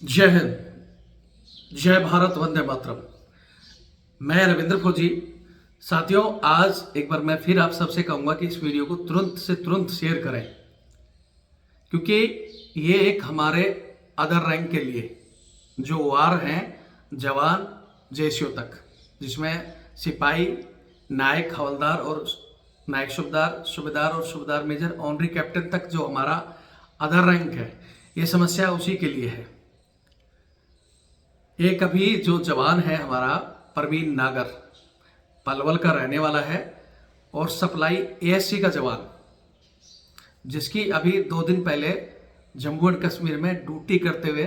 जय हिंद, जय भारत, वंदे मातरम। मैं रविंद्र फौजी। साथियों, आज एक बार मैं फिर आप सबसे कहूंगा कि इस वीडियो को तुरंत से तुरंत शेयर करें, क्योंकि ये एक हमारे अदर रैंक के लिए जो वार हैं, जवान जेसीओ तक, जिसमें सिपाही, नायक, हवलदार और नायक सूबेदार, सूबेदार और सूबेदार मेजर, ऑनरी कैप्टन तक जो हमारा अदर रैंक है, ये समस्या उसी के लिए है। एक अभी जो जवान है हमारा परवीन नागर, पलवल का रहने वाला है और सप्लाई एएससी का जवान, जिसकी अभी 2 दिन पहले जम्मू एंड कश्मीर में ड्यूटी करते हुए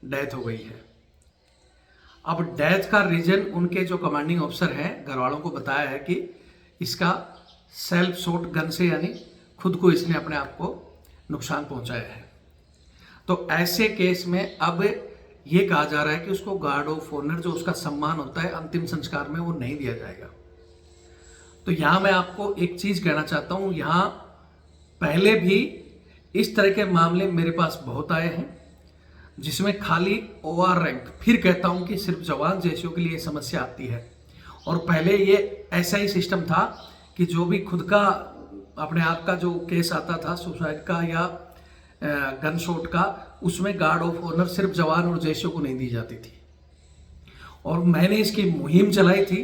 डेथ हो गई है। अब डेथ का रीजन उनके जो कमांडिंग ऑफिसर हैं, घर वालों को बताया है कि इसका सेल्फ शॉट गन से, यानी खुद को इसने अपने आप को नुकसान पहुंचाया है। तो ऐसे केस में अब ये कहा जा रहा है कि उसको गार्ड ऑफ ऑनर, जो उसका सम्मान होता है अंतिम संस्कार में, वो नहीं दिया जाएगा। तो यहां मैं आपको एक चीज कहना चाहता हूं, यहां पहले भी इस तरह के मामले मेरे पास बहुत आए हैं, जिसमें खाली ओआर रैंक, फिर कहता हूं कि सिर्फ जवान जेसीओ के लिए समस्या आती है। और पहले ये ऐसा ही सिस्टम था कि जो भी खुद का अपने आप का जो केस आता था, सुसाइड का या गन शॉट का, उसमें गार्ड ऑफ ऑनर सिर्फ जवान और जेसीओ को नहीं दी जाती थी। और मैंने इसकी मुहिम चलाई थी,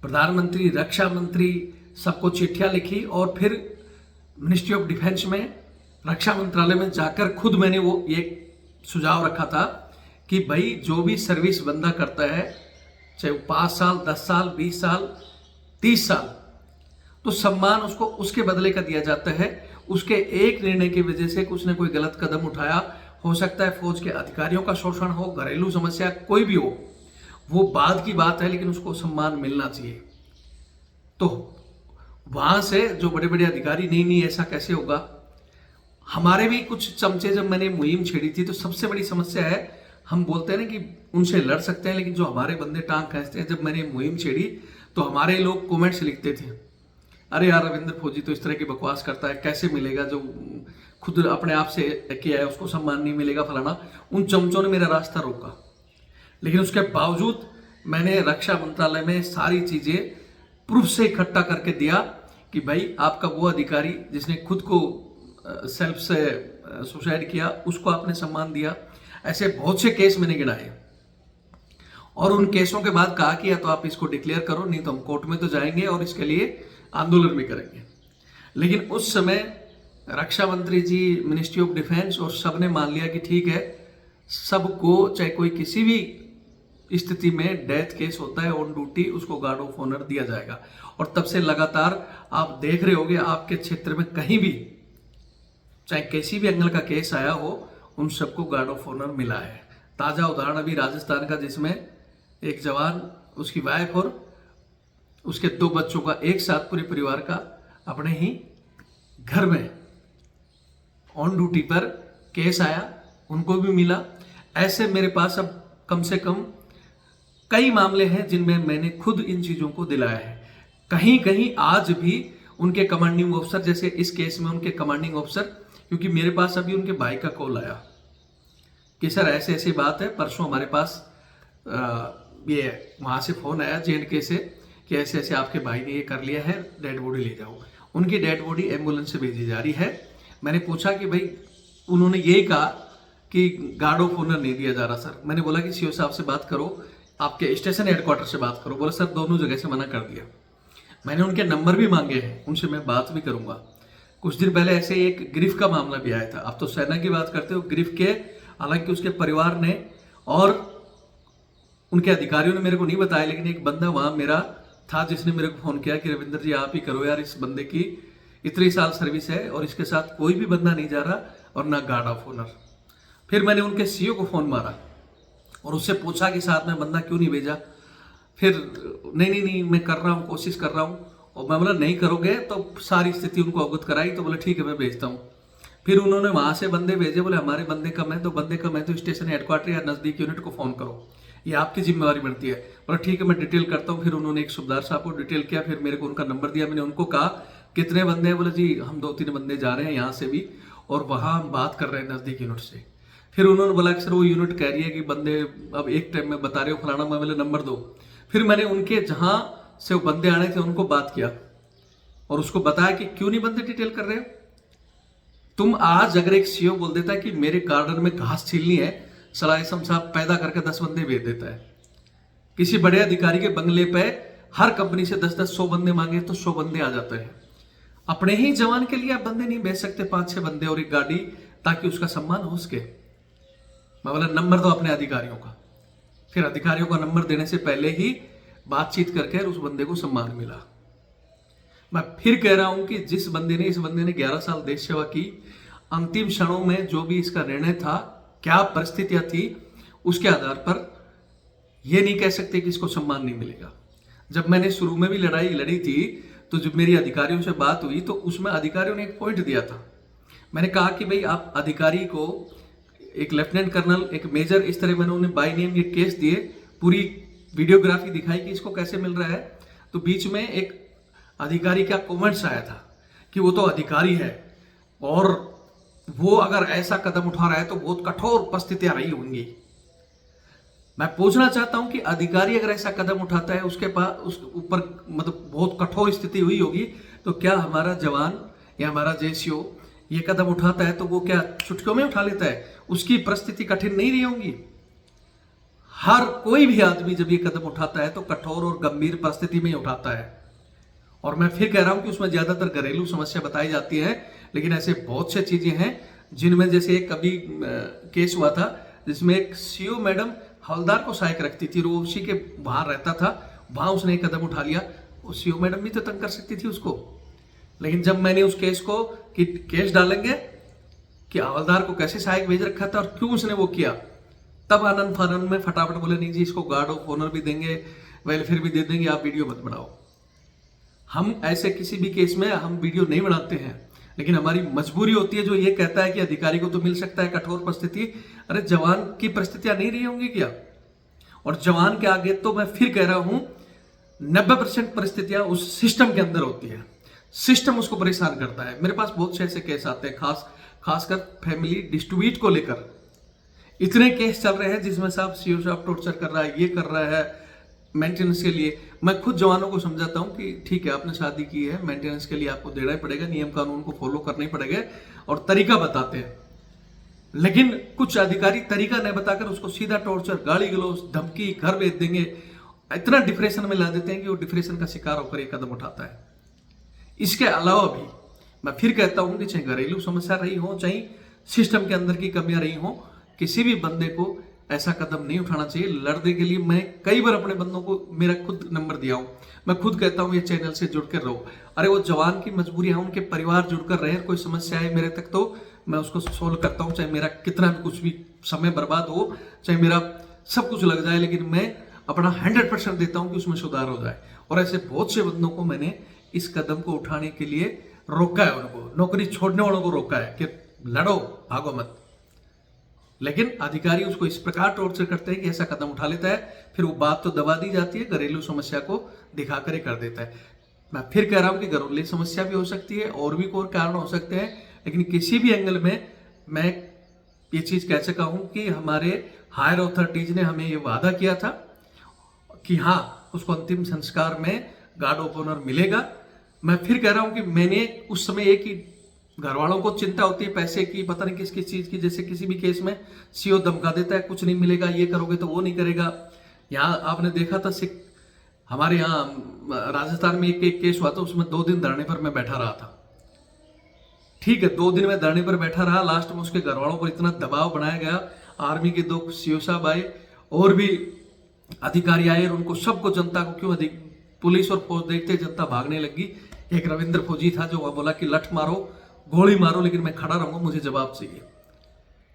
प्रधानमंत्री, रक्षा मंत्री, सबको चिट्ठियां लिखी और फिर मिनिस्ट्री ऑफ डिफेंस में, रक्षा मंत्रालय में जाकर खुद मैंने वो ये सुझाव रखा था कि भाई जो भी सर्विस बंदा करता है, चाहे वो 5 साल, 10 साल, 20 साल, 30 साल, तो सम्मान उसको उसके बदले का दिया जाता है। उसके एक निर्णय की वजह से उसने कोई गलत कदम उठाया, हो सकता है फौज के अधिकारियों का शोषण हो, घरेलू समस्या कोई भी हो, वो बाद की बात है, लेकिन उसको सम्मान मिलना चाहिए। तो वहां से जो बड़े बड़े अधिकारी, नहीं नहीं ऐसा कैसे होगा। हमारे भी कुछ चमचे, जब मैंने मुहिम छेड़ी थी, तो सबसे बड़ी समस्या है, हम बोलते हैं ना कि उनसे लड़ सकते हैं, लेकिन जो हमारे बंदे टांग खींचते हैं। जब मैंने मुहिम छेड़ी तो हमारे लोग कमेंट्स लिखते थे, अरे यार रविंद्र फौजी तो इस तरह की बकवास करता है, कैसे मिलेगा, जो खुद अपने आप से किया है उसको सम्मान नहीं मिलेगा, फलाना। उन चमचों ने मेरा रास्ता रोका, लेकिन उसके बावजूद मैंने रक्षा मंत्रालय में सारी चीजें प्रूफ से इकट्ठा करके दिया कि भाई आपका वो अधिकारी जिसने खुद को सेल्फ से सुसाइड किया, उसको आपने सम्मान दिया। ऐसे बहुत से केस मैंने गिनाए और उन केसों के बाद कहा कि या तो आप इसको डिक्लेयर करो, नहीं तो हम कोर्ट में तो जाएंगे और इसके लिए आंदोलन भी करेंगे। लेकिन उस समय रक्षा मंत्री जी, मिनिस्ट्री ऑफ डिफेंस और सब ने मान लिया कि ठीक है, सबको चाहे कोई किसी भी स्थिति में डेथ केस होता है ऑन ड्यूटी, उसको गार्ड ऑफ ऑनर दिया जाएगा। और तब से लगातार आप देख रहे होंगे, आपके क्षेत्र में कहीं भी चाहे किसी भी एंगल का केस आया हो, उन सबको गार्ड ऑफ ऑनर मिला है। ताजा उदाहरण अभी राजस्थान का, जिसमें एक जवान, उसकी वाइफ और उसके 2 बच्चों का एक साथ, पूरे परिवार का अपने ही घर में ऑन ड्यूटी पर केस आया, उनको भी मिला। ऐसे मेरे पास अब कम से कम कई मामले हैं जिनमें मैंने खुद इन चीजों को दिलाया है। कहीं कहीं आज भी उनके कमांडिंग ऑफिसर, जैसे इस केस में उनके कमांडिंग ऑफिसर, क्योंकि मेरे पास अभी उनके भाई का कॉल आया कि सर ऐसे ऐसी बात है, परसों हमारे पास ये वहां से फोन आया जेएंडके से कि ऐसे ऐसे आपके भाई ने ये कर लिया है, डेड बॉडी ले जाओ। उनकी डेड बॉडी एम्बुलेंस से भेजी जा रही है। मैंने पूछा कि भाई, उन्होंने यही कहा कि गार्ड ऑफ ऑनर नहीं दिया जा रहा सर। मैंने बोला कि सीओ साहब से बात करो, आपके स्टेशन हेडक्वार्टर से बात करो। बोला सर दोनों जगह से मना कर दिया। मैंने उनके नंबर भी मांगे हैं, उनसे मैं बात भी करूंगा। कुछ दिन पहले ऐसे एक गिरफ्त का मामला भी आया था। अब तो सेना की बात करते हो, गिरफ्त के, हालांकि उसके परिवार ने और उनके अधिकारियों ने मेरे को नहीं बताया, लेकिन एक बंदा वहां मेरा था जिसने मेरे को फोन किया कि रविंद्र जी आप ही करो यार, इस बंदे की इतनी साल सर्विस है और इसके साथ कोई भी बंदा नहीं जा रहा और ना गार्ड ऑफ ऑनर। फिर मैंने उनके सीईओ को फोन मारा और उससे पूछा कि साथ में बंदा क्यों नहीं भेजा। फिर नहीं नहीं नहीं मैं कर रहा हूँ, कोशिश कर रहा हूँ। और मैं बोला नहीं करोगे, तो सारी स्थिति उनको अवगत कराई, तो बोले ठीक है मैं भेजता हूँ। फिर उन्होंने वहां से बंदे भेजे, बोले हमारे बंदे कम है, तो बंदे कम है तो स्टेशन हेडक्वार्टर या नजदीक यूनिट को फोन करो, ये आपकी जिम्मेवारी बनती है। बोला ठीक है मैं डिटेल करता हूँ। फिर उन्होंने एक सूबेदार साहब को डिटेल किया, फिर मेरे को उनका नंबर दिया। मैंने उनको कहा कितने बंदे हैं, बोले जी हम 2-3 बंदे जा रहे हैं यहाँ से भी, और वहां हम बात कर रहे हैं नजदीक यूनिट से। फिर उन्होंने बोला कि सर वो यूनिट कह रही है कि बंदे अब एक टाइम में बता रहे हो फलाना, मैं बोले नंबर दो। फिर मैंने उनके जहां से वो बंदे आने थे उनको बात किया और उसको बताया कि क्यों नहीं बंदे डिटेल कर रहे हो। तुम आज अगर एक सीईओ बोल देता है कि मेरे गार्डन में घास छीलनी है, सलाह साहब पैदा करके 10 बंदे भेज देता है। किसी बड़े अधिकारी के बंगले पे हर कंपनी से 10-10 100 बंदे मांगे तो 100 बंदे आ जाते हैं। अपने ही जवान के लिए आप बंदे नहीं भेज सकते 5-6 बंदे और एक गाड़ी, ताकि उसका सम्मान हो सके। मैं बोला नंबर दो अपने अधिकारियों का। फिर अधिकारियों का नंबर देने से पहले ही बातचीत करके उस बंदे को सम्मान मिला। मैं फिर कह रहा हूं कि इस बंदे ने 11 साल देश सेवा की। अंतिम क्षणों में जो भी इसका निर्णय था, क्या परिस्थितियां थी, उसके आधार पर यह नहीं कह सकते कि इसको सम्मान नहीं मिलेगा। जब मैंने शुरू में भी लड़ाई लड़ी थी तो जब मेरी अधिकारियों से बात हुई तो उसमें अधिकारियों ने एक पॉइंट दिया था। मैंने कहा कि भाई आप अधिकारी को, एक लेफ्टिनेंट कर्नल, एक मेजर, इस तरह मैंने उन्हें बाय नेम ये केस दिए, पूरी वीडियोग्राफी दिखाई कि इसको कैसे मिल रहा है। तो बीच में एक अधिकारी का कमेंट्स आया था कि वो तो अधिकारी है और वो अगर ऐसा कदम उठा रहा है तो बहुत कठोर परिस्थितियां रही होंगी। मैं पूछना चाहता हूं कि अधिकारी अगर ऐसा कदम उठाता है, उसके पास उसके ऊपर मतलब बहुत कठोर स्थिति हुई होगी, तो क्या हमारा जवान या हमारा जेसीओ ये कदम उठाता है तो वो क्या चुटकियों में उठा लेता है? उसकी परिस्थिति कठिन नहीं रही होंगी। हर कोई भी आदमी जब ये कदम उठाता है तो कठोर और गंभीर परिस्थिति में ही उठाता है। और मैं फिर कह रहा हूं कि उसमें ज्यादातर घरेलू समस्या बताई जाती है, लेकिन ऐसे बहुत से चीजें हैं जिनमें, जैसे एक अभी केस हुआ था जिसमें एक सीईओ मैडम हवलदार को सहायक रखती थी, वो उसी के वहां रहता था, वहां उसने एक कदम उठा लिया। वो सीईओ मैडम भी तो तंग कर सकती थी उसको। लेकिन जब मैंने उस केस को कि केस डालेंगे कि हवलदार को कैसे सहायक भेज रखा था और क्यों उसने वो किया, तब आनंद फानंद में फटाफट बोले नहीं जी इसको गार्ड ऑफ ऑनर भी देंगे, वेलफेयर भी दे देंगे, आप वीडियो मत बनाओ। हम ऐसे किसी भी केस में हम वीडियो नहीं बनाते हैं, लेकिन हमारी मजबूरी होती है जो ये कहता है कि अधिकारी को तो मिल सकता है कठोर परिस्थिति। अरे जवान की परिस्थितियां नहीं रही होंगी क्या? और जवान के आगे तो मैं फिर कह रहा हूं 90% परिस्थितियां उस सिस्टम के अंदर होती है। सिस्टम उसको परेशान करता है। मेरे पास बहुत से ऐसे केस आते हैं, खासकर फैमिली डिस्ट्रीब्यूट को लेकर इतने केस चल रहे हैं जिसमें साहब सीईओ साहब टॉर्चर कर रहा है, ये कर रहा है मेंटेनेंस के लिए। मैं खुद जवानों को समझाता हूं कि ठीक है आपने शादी की है, मेंटेनेंस के लिए आपको देना ही पड़ेगा, नियम कानून को फॉलो करना ही पड़ेगा, और तरीका बताते हैं। लेकिन कुछ अधिकारी तरीका नहीं बताकर उसको सीधा टॉर्चर, गाली गलौज, धमकी, घर भेज देंगे, इतना डिप्रेशन में ला देते हैं कि वो डिप्रेशन का शिकार होकर एक कदम उठाता है। इसके अलावा भी मैं फिर कहता हूं कि चाहे घरेलू समस्या रही हो, चाहे सिस्टम के अंदर की कमियां रही हो, किसी भी बंदे को ऐसा कदम नहीं उठाना चाहिए। लड़ने के लिए मैं कई बार अपने बंदों को मेरा खुद नंबर दिया हूं। मैं खुद कहता हूं ये चैनल से जुड़कर रहो। अरे वो जवान की मजबूरी है, उनके परिवार जुड़कर रहे, कोई समस्या है मेरे तक तो मैं उसको सोल्व करता हूं, चाहे मेरा कितना भी कुछ भी समय बर्बाद हो, चाहे मेरा सब कुछ लग जाए, लेकिन मैं अपना 100% देता हूं कि उसमें सुधार हो जाए। और ऐसे बहुत से बंदों को मैंने इस कदम को उठाने के लिए रोका है, उनको नौकरी छोड़ने वालों को रोका है कि लड़ो, भागो मत। लेकिन अधिकारी उसको इस प्रकार टॉर्चर करते हैं कि ऐसा कदम उठा लेता है, फिर वो बात तो दबा दी जाती है, घरेलू समस्या को दिखाकर ही कर देता है। मैं फिर कह रहा हूं कि घरेलू समस्या भी हो सकती है और भी कोई कारण हो सकते हैं, लेकिन किसी भी एंगल में मैं ये चीज कह सका हूं कि हमारे हायर अथॉरिटीज ने हमें ये वादा किया था कि हाँ उसको अंतिम संस्कार में गार्ड ऑफ ऑनर मिलेगा। मैं फिर कह रहा हूं कि मैंने उस समय एक ही, घर वालों को चिंता होती है पैसे की, पता नहीं किस किस चीज की, जैसे किसी भी केस में सीईओ धमका देता है कुछ नहीं मिलेगा, ये करोगे तो वो नहीं करेगा। यहाँ आपने देखा था हमारे यहाँ राजस्थान में एक केस हुआ था, उसमें 2 दिन धरने पर मैं बैठा रहा था। ठीक है 2 दिन में धरने पर बैठा रहा, लास्ट में उसके घर वालों पर इतना दबाव बनाया गया, आर्मी के 2 सीईओ साहब आए और भी अधिकारी आए, और उनको सबको, जनता को, क्यों अधिक पुलिस और फौज देखते जनता भागने लगी। एक रविंद्र फौजी था जो बोला कि लठ मारो, गोली मारो, लेकिन मैं खड़ा रहूंगा, मुझे जवाब चाहिए।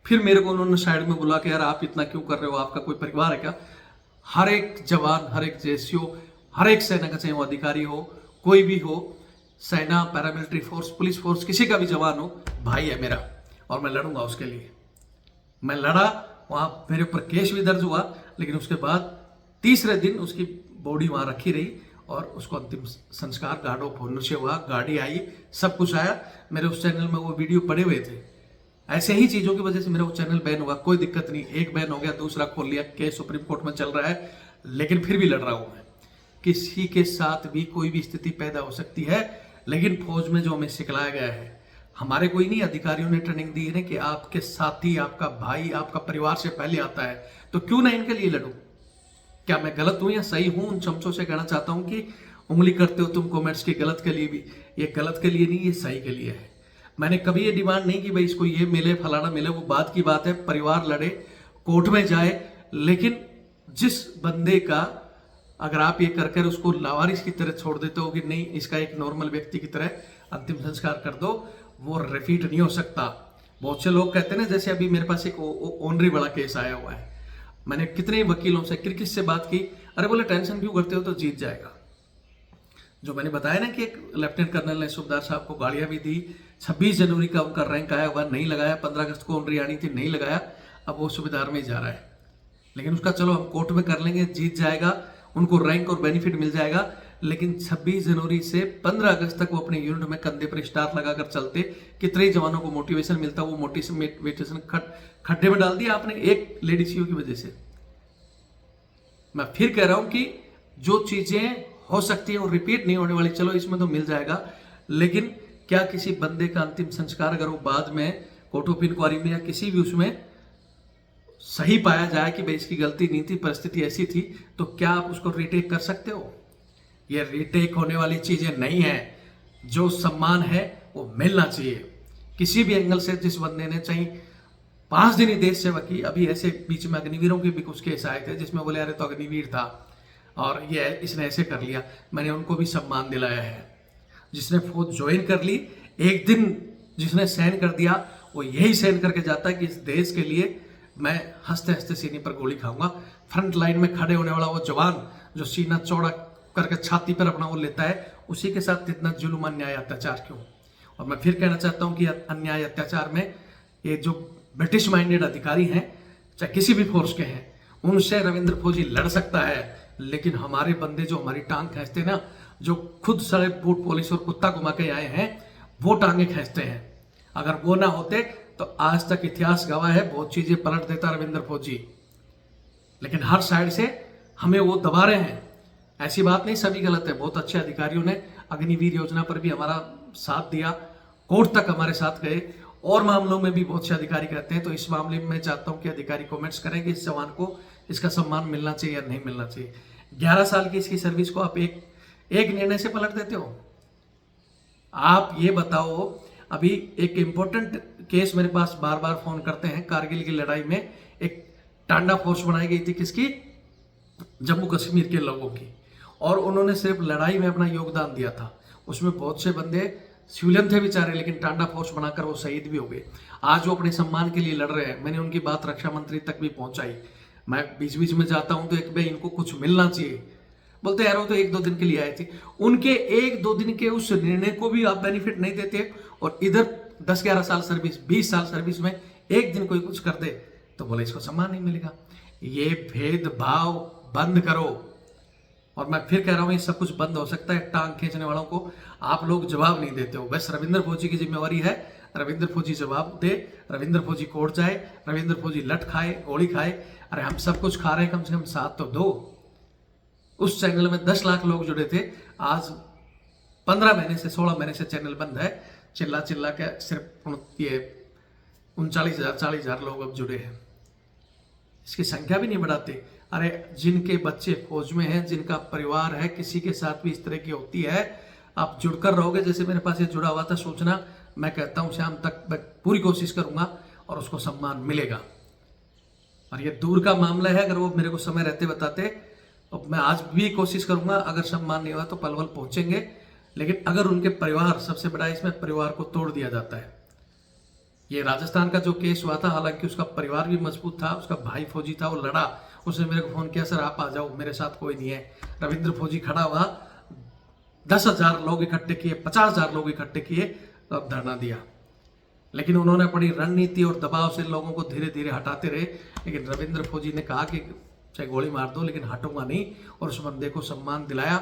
फिर मेरे को उन्होंने साइड में बुला के, यार आप इतना क्यों कर रहे हो, आपका कोई परिवार है क्या? हर एक जवान, हर एक जेसीओ, हर एक सेना का, चाहे वो अधिकारी हो, कोई भी हो, सेना, पैरामिलिट्री फोर्स, पुलिस फोर्स, किसी का भी जवान हो, भाई है मेरा, और मैं लड़ूंगा उसके लिए। मैं लड़ा, वहां मेरे ऊपर केस भी दर्ज हुआ, लेकिन उसके बाद तीसरे दिन उसकी बॉडी वहां रखी रही और उसको अंतिम संस्कार गार्ड ऑफ ऑनर से हुआ, गाड़ी आई, सब कुछ आया। मेरे उस चैनल में वो वीडियो पड़े हुए थे। ऐसे ही चीजों की वजह से मेरा वो चैनल बैन हुआ, कोई दिक्कत नहीं, एक बैन हो गया, दूसरा खोल लिया, केस सुप्रीम कोर्ट में चल रहा है, लेकिन फिर भी लड़ रहा हूं मैं। किसी के साथ भी कोई भी स्थिति पैदा हो सकती है, लेकिन फौज में जो हमें सिखलाया गया है, हमारे कोई नहीं अधिकारियों ने ट्रेनिंग दी है कि आपके साथी, आपका भाई, आपका परिवार से पहले आता है, तो क्यों ना इनके लिए लड़ूं। क्या मैं गलत हूं या सही हूं? उन चमचों से कहना चाहता हूं कि उंगली करते हो तुम कमेंट्स की गलत के लिए भी, ये गलत के लिए नहीं, ये सही के लिए है। मैंने कभी ये डिमांड नहीं की भाई इसको ये मिले, फलाना मिले, वो बात की बात है, परिवार लड़े, कोर्ट में जाए, लेकिन जिस बंदे का अगर आप ये कर कर उसको लावारिस की तरह छोड़ देते हो कि नहीं इसका एक नॉर्मल व्यक्ति की तरह अंतिम संस्कार कर दो, वो रिपीट नहीं हो सकता। बहुत से लोग कहते हैं ना, जैसे अभी मेरे पास एक ऑनरी बड़ा केस आया हुआ है, मैंने कितने वकीलों से क्रिकेट से बात की, अरे बोले टेंशन क्यों करते हो, तो जीत जाएगा। जो मैंने बताया ना कि एक लेफ्टिनेंट कर्नल ने सूबेदार साहब को गाड़ियां भी दी, 26 जनवरी का उनका रैंक आया हुआ, नहीं लगाया, 15 अगस्त को ऑनरी आनी थी, नहीं लगाया, अब वो सूबेदार में ही जा रहा है। लेकिन उसका चलो हम कोर्ट में कर लेंगे, जीत जाएगा, उनको रैंक और बेनिफिट मिल जाएगा। लेकिन 26 जनवरी से 15 अगस्त तक वो अपने यूनिट में कंधे पर स्टार लगाकर चलते, कितने जवानों को मोटिवेशन मिलता, वो मोटिवेशन खड्डे में डाल दिया आपने एक लेडी सीओ की वजह से। मैं फिर कह रहा हूं कि जो चीजें हो सकती है वो रिपीट नहीं होने वाली, चलो इसमें तो मिल जाएगा, लेकिन क्या किसी बंदे का अंतिम संस्कार अगर वो बाद में कोर्ट ऑफ इंक्वायरी में या किसी भी उसमें सही पाया जाए कि भाई इसकी गलती नहीं थी, परिस्थिति ऐसी थी, तो क्या आप उसको रिटेक कर सकते हो? ये रिटेक होने वाली चीजें नहीं है। जो सम्मान है वो मिलना चाहिए किसी भी एंगल से। जिस बंदे ने चाहे 5 दिन ही देश सेवा की, अभी ऐसे बीच में अग्निवीरों के भी कुछ केस आए थे जिसमें बोले अरे तो अग्निवीर था और ये इसने ऐसे कर लिया, मैंने उनको भी सम्मान दिलाया है। जिसने फौज ज्वाइन कर ली, एक दिन जिसने सहन कर दिया, वो यही सहन करके जाता है कि इस देश के लिए मैं हंसते हंसते सीने पर गोली खाऊंगा। फ्रंट लाइन में खड़े होने वाला वो जवान जो सीना चौड़ा करके छाती पर अपना वो लेता है, उसी के साथ इतना जुल्म, अन्याय, अत्याचार क्यों? और मैं फिर कहना चाहता हूं कि अन्याय अत्याचार में ये जो ब्रिटिश माइंडेड अधिकारी हैं, चाहे किसी भी फोर्स के हैं, उनसे रविंद्र फौजी लड़ सकता है, लेकिन हमारे बंदे जो हमारी टांग खींचते ना, जो खुद सारे बूट पुलिस और कुत्ता घुमा के आए हैं, वो टांगे खींचते हैं। अगर वो ना होते तो आज तक इतिहास गवाह है, बहुत चीजें पलट देता रविंद्र फौजी, लेकिन हर साइड से हमें वो दबा रहे हैं। ऐसी बात नहीं सभी गलत है, बहुत अच्छे अधिकारियों ने अग्निवीर योजना पर भी हमारा साथ दिया, कोर्ट तक हमारे साथ गए, और मामलों में भी बहुत से अधिकारी कहते हैं। तो इस मामले में मैं चाहता हूं कि अधिकारी कमेंट्स करें कि इस जवान को इसका सम्मान मिलना चाहिए या नहीं मिलना चाहिए। 11 साल की इसकी सर्विस को आप एक निर्णय से पलट देते हो। आप ये बताओ, अभी एक इंपॉर्टेंट केस मेरे पास बार बार फोन करते हैं, कारगिल की लड़ाई में एक टांडा फोर्स बनाई गई थी, किसकी? जम्मू कश्मीर के लोगों की, और उन्होंने सिर्फ लड़ाई में अपना योगदान दिया था। उसमें बहुत से बंदे सिविलियन थे बेचारे, लेकिन टांडा फोर्स बनाकर वो शहीद भी हो गए। आज वो अपने सम्मान के लिए लड़ रहे हैं। मैंने उनकी बात रक्षा मंत्री तक भी पहुंचाई। मैं बीच बीच में जाता हूं तो एक भाई इनको कुछ मिलना चाहिए, बोलते यार वो तो 1-2 दिन के लिए आए थे। उनके 1-2 दिन के उस निर्णय को भी आप बेनिफिट नहीं देते, और इधर 10-11 साल सर्विस, 20 साल सर्विस में एक दिन कोई कुछ कर दे तो बोले इसको सम्मान नहीं मिलेगा। ये भेदभाव बंद करो। और मैं फिर कह रहा हूं ये सब कुछ बंद हो सकता है। टांग खींचने वालों को आप लोग जवाब नहीं देते हो। बस रविंद्र फौजी की जिम्मेवारी है, रविंद्र फौजी जवाब दे, रविंद्र फौजी कोर्ट जाए, रविंद्र फौजी लट खाए, गोली खाए। अरे हम सब कुछ खा रहे हैं, कम से कम साथ तो दो। उस चैनल में 10 लाख लोग जुड़े थे, आज 15 महीने से 16 महीने से चैनल बंद है। चिल्ला चिल्ला के सिर्फ ये 39,000-40,000 लोग अब जुड़े हैं। इसकी संख्या भी नहीं बढ़ाते। अरे जिनके बच्चे फौज में हैं, जिनका परिवार है, किसी के साथ भी इस तरह की होती है, आप जुड़कर रहोगे। जैसे मेरे पास ये जुड़ा हुआ था सूचना, मैं कहता हूं शाम तक मैं पूरी कोशिश करूंगा और उसको सम्मान मिलेगा। और ये दूर का मामला है, अगर वो मेरे को समय रहते बताते तो मैं आज भी कोशिश करूंगा। अगर सम्मान नहीं हुआ तो पलवल पहुंचेंगे, लेकिन अगर उनके परिवार, सबसे बड़ा इसमें परिवार को तोड़ दिया जाता है। ये राजस्थान का जो केस हुआ था, हालांकि उसका परिवार भी मजबूत था, उसका भाई फौजी था, वो लड़ा, उसने मेरे को फोन किया, सर आप आ जाओ, मेरे साथ कोई नहीं है। रविंद्र फौजी खड़ा हुआ, 10,000 लोग इकट्ठे किए, 50,000 लोग इकट्ठे किए, तो अब धरना दिया। लेकिन उन्होंने अपनी रणनीति और दबाव से लोगों को धीरे धीरे हटाते रहे। लेकिन रविंद्र फौजी ने कहा कि चाहे गोली मार दो लेकिन हटूंगा नहीं, और उस बंदे को सम्मान दिलाया।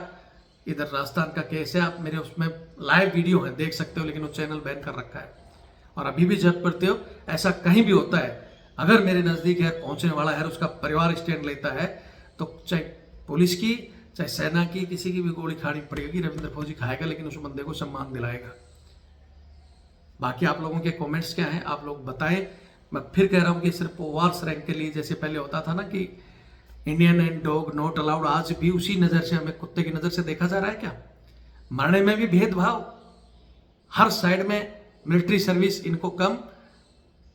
इधर राजस्थान का केस है, आप मेरे उसमें लाइव वीडियो है, देख सकते हो, लेकिन वो चैनल बैन कर रखा है। और अभी भी जब पढ़ते हो, ऐसा कहीं भी होता है, अगर मेरे नज़दीक है, पहुंचने वाला है, उसका परिवार स्टैंड लेता है, तो चाहे पुलिस की, चाहे सेना की, किसी की भी गोली खानी पड़ेगी, रविंद्र फौजी खाएगा, लेकिन उस बंदे को सम्मान दिलाएगा। बाकी आप लोगों के कमेंट्स क्या हैं, आप लोग बताएं। मैं फिर कह रहा हूं कि सिर्फ ओवार्स रैंक के लिए, जैसे पहले होता था ना कि Indian and dog not allowed, आज भी उसी नज़र से, हमें कुत्ते की नज़र से देखा जा रहा है क्या? मरने में भी भेदभाव, हर साइड में मिलिट्री सर्विस इनको कम,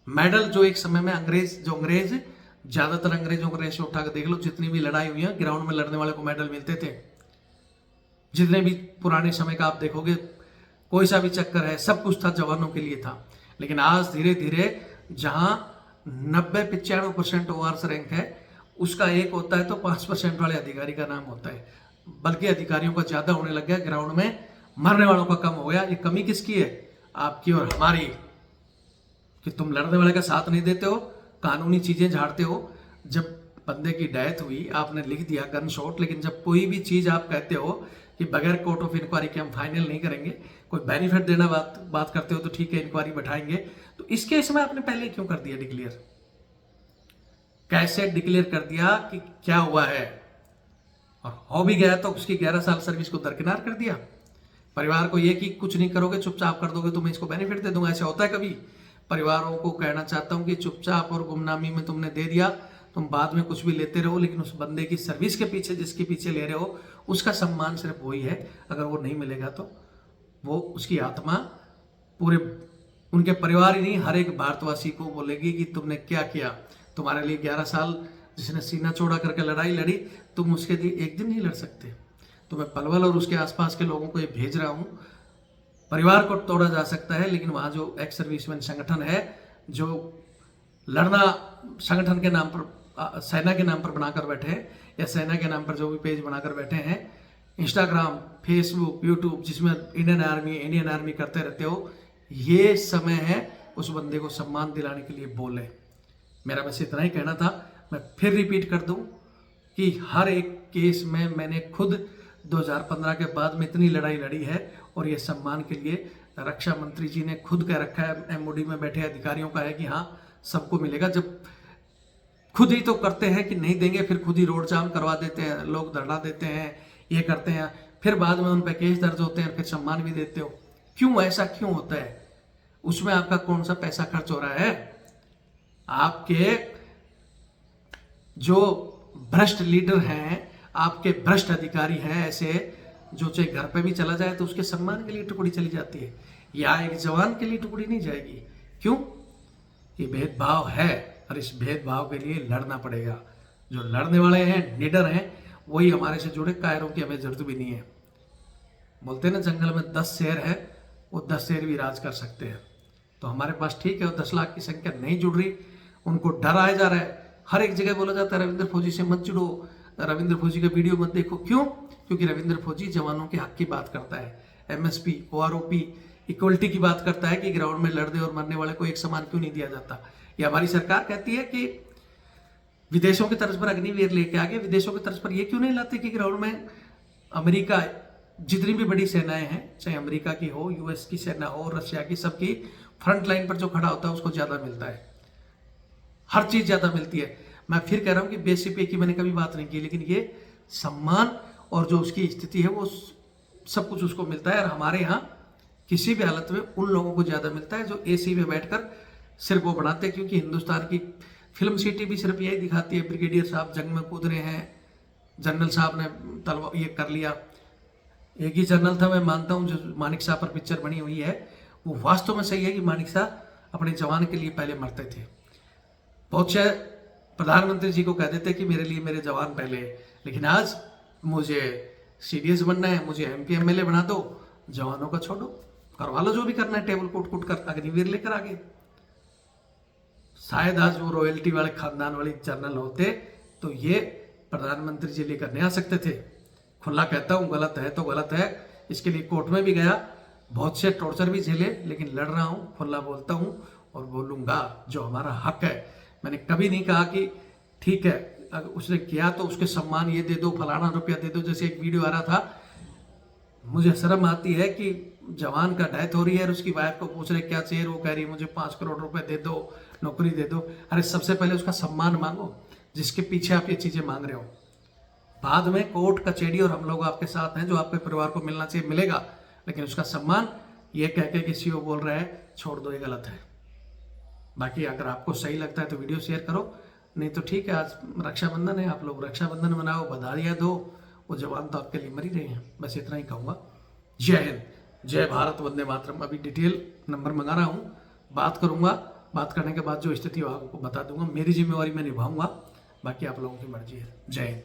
मेडल जो एक समय में अंग्रेज ज्यादातर अंग्रेजों को रेशो उठा कर देख लो, जितनी भी लड़ाई हुई है ग्राउंड में लड़ने वाले को मेडल मिलते थे। जितने भी पुराने समय का आप देखोगे, कोई सा भी चक्कर है, सब कुछ था जवानों के लिए था। लेकिन आज धीरे धीरे जहां 90-95% ओआरएस रैंक है, उसका एक होता है तो 5% वाले अधिकारी का नाम होता है, बल्कि अधिकारियों का ज्यादा होने लग गया, ग्राउंड में मरने वालों का कम हो गया। ये कमी किसकी है? आपकी और हमारी, कि तुम लड़ने वाले का साथ नहीं देते हो, कानूनी चीजें झाड़ते हो। जब बंदे की डेथ हुई, आपने लिख दिया गन शॉट, लेकिन जब कोई भी चीज आप कहते हो कि बगैर कोर्ट ऑफ इंक्वायरी के हम फाइनल नहीं करेंगे, कोई बेनिफिट देना बात करते हो तो ठीक है इंक्वायरी बैठाएंगे, तो इस केस में आपने पहले क्यों कर दिया डिक्लेयर? कैसे डिक्लेयर कर दिया कि क्या हुआ है? और हो भी गया तो उसकी 11 साल सर्विस को दरकिनार कर दिया। परिवार को ये कि कुछ नहीं करोगे, चुपचाप कर दोगे तो मैं इसको बेनिफिट दे दूंगा। ऐसा होता है कभी? परिवारों को कहना चाहता हूं कि चुपचाप और गुमनामी में तुमने दे दिया, तुम बाद में कुछ भी लेते रहो, लेकिन उस बंदे की सर्विस के पीछे, जिसके पीछे ले रहे हो, उसका सम्मान सिर्फ वही है। अगर वो नहीं मिलेगा तो वो, उसकी आत्मा पूरे उनके परिवार ही नहीं, हर एक भारतवासी को बोलेगी कि तुमने क्या किया। तुम्हारे लिए 11 साल जिसने सीना चौड़ा करके लड़ाई लड़ी, तुम उसके लिए एक दिन नहीं लड़ सकते। तो मैं पलवल और उसके आसपास के लोगों को ये भेज रहा हूँ, परिवार को तोड़ा जा सकता है, लेकिन वहाँ जो एक्स सर्विसमैन संगठन है, जो लड़ना संगठन के नाम पर, सेना के नाम पर बनाकर बैठे हैं, या सेना के नाम पर जो भी पेज बनाकर बैठे हैं, इंस्टाग्राम, फेसबुक, यूट्यूब, जिसमें इंडियन आर्मी करते रहते हो, ये समय है उस बंदे को सम्मान दिलाने के लिए बोले। मेरा बस इतना ही कहना था। मैं फिर रिपीट कर दूं कि हर एक केस में मैंने खुद 2015 के बाद में इतनी लड़ाई लड़ी है, और ये सम्मान के लिए रक्षा मंत्री जी ने खुद कह रखा है, एमओडी में बैठे अधिकारियों का है कि हाँ सबको मिलेगा। जब खुद ही तो करते हैं कि नहीं देंगे, फिर खुद ही रोड जाम करवा देते हैं, लोग धरना देते हैं, ये करते हैं, फिर बाद में उन पर केस दर्ज होते हैं, फिर सम्मान भी देते हो। क्यों ऐसा क्यों होता है? उसमें आपका कौन सा पैसा खर्च हो रहा है? आपके जो भ्रष्ट लीडर हैं, आपके भ्रष्ट अधिकारी हैं ऐसे, जो चाहे घर पे भी चला जाए तो उसके सम्मान के लिए टुकड़ी चली जाती है, या एक जवान के लिए टुकड़ी नहीं जाएगी। क्यों? ये भेदभाव है, और इस भेदभाव के लिए लड़ना पड़ेगा। जो लड़ने वाले हैं, निडर हैं, वही हमारे से जुड़े, कायरों की हमें जरूरत भी नहीं है। बोलते हैं ना, जंगल में 10 शेर है, वो 10 शेर भी राज कर सकते हैं। तो हमारे पास ठीक है, वो 10 लाख की संख्या नहीं जुड़ रही, उनको डराया जा रहा है। हर एक जगह बोला जाता है रविंद्र फौजी से मत जुड़ो, रविंद्र फौजी का वीडियो मत देखो। क्यों? क्योंकि रविंद्र फौजी जवानों के हक की बात करता है, एमएसपी, ओआरओपी, इक्वलिटी की बात करता है कि ग्राउंड में लड़ने और मरने वाले को एक समान क्यों नहीं दिया जाता। ये हमारी सरकार कहती है कि विदेशों की तर्ज पर अग्निवीर लेके आगे, विदेशों की तर्ज पर ये क्यों नहीं लाते कि ग्राउंड में अमेरिका, जितनी भी बड़ी सेनाएं हैं, चाहे अमेरिका की हो, यूएस की सेना हो, रशिया की, सबकी फ्रंट लाइन पर जो खड़ा होता है उसको ज्यादा मिलता है, हर चीज ज्यादा मिलती है। मैं फिर कह रहा हूं कि बेसिक पे की मैंने कभी बात नहीं की, लेकिन ये सम्मान और जो उसकी स्थिति है वो सब कुछ उसको मिलता है। और हमारे यहाँ किसी भी हालत में उन लोगों को ज्यादा मिलता है जो एसी में बैठकर सिर्फ वो बनाते हैं। क्योंकि हिंदुस्तान की फिल्म सिटी भी सिर्फ यही दिखाती है, ब्रिगेडियर साहब जंग में कूद रहे हैं, जनरल साहब ने तलवार ये कर लिया। एक ही जनरल था, मैं मानता हूँ, जो मानिक शाह पर पिक्चर बनी हुई है, वो वास्तव में सही है कि मानिक शाह अपने जवान के लिए पहले मरते थे। बहुत से प्रधानमंत्री जी को कह देते कि मेरे लिए मेरे जवान पहले, लेकिन आज मुझे सीडीएस बनना है, मुझे एमपी एमएलए बना दो, जवानों का छोड़ो, करवा लो जो भी करना है, टेबल कूट कूट कर अग्निवीर लेकर आगे। शायद आज वो रॉयल्टी वाले खानदान वाले जनरल होते तो ये प्रधानमंत्री जी लेकर नहीं आ सकते थे। खुला कहता हूँ, गलत है तो गलत है, इसके लिए कोर्ट में भी गया, बहुत से टॉर्चर भी झेले, लेकिन लड़ रहा हूँ, खुला बोलता हूँ और बोलूंगा जो हमारा हक है। मैंने कभी नहीं कहा कि ठीक है अगर उसने किया तो उसके सम्मान ये दे दो, फलाना रुपया दे दो। जैसे एक वीडियो आ रहा था, मुझे शर्म आती है कि जवान का डेथ हो रही है और उसकी वाइफ को पूछ रहे क्या चाहिए, वो कह रही है मुझे 5 करोड़ रुपए दे दो, नौकरी दे दो। अरे सबसे पहले उसका सम्मान मांगो जिसके पीछे आप ये चीजें मांग रहे हो। बाद में कोर्ट कचहरी और हम लोग आपके साथ हैं, जो आपके परिवार को मिलना चाहिए मिलेगा, लेकिन उसका सम्मान ये कह के किसी को बोल रहा है छोड़ दो, ये गलत है। बाकी अगर आपको सही लगता है तो वीडियो शेयर करो, नहीं तो ठीक है। आज रक्षाबंधन है, आप लोग रक्षाबंधन मनाओ, बधाइयाँ दो, वो जवान तो आपके लिए मर ही रहे हैं। बस इतना ही कहूँगा। जय हिंद, जय भारत, वंदे मातरम। अभी डिटेल नंबर मंगा रहा हूँ, बात करूँगा, बात करने के बाद जो स्थिति हो आपको बता दूंगा। मेरी जिम्मेवारी मैं निभाऊंगा, बाकी आप लोगों की मर्जी है। जय हिंद।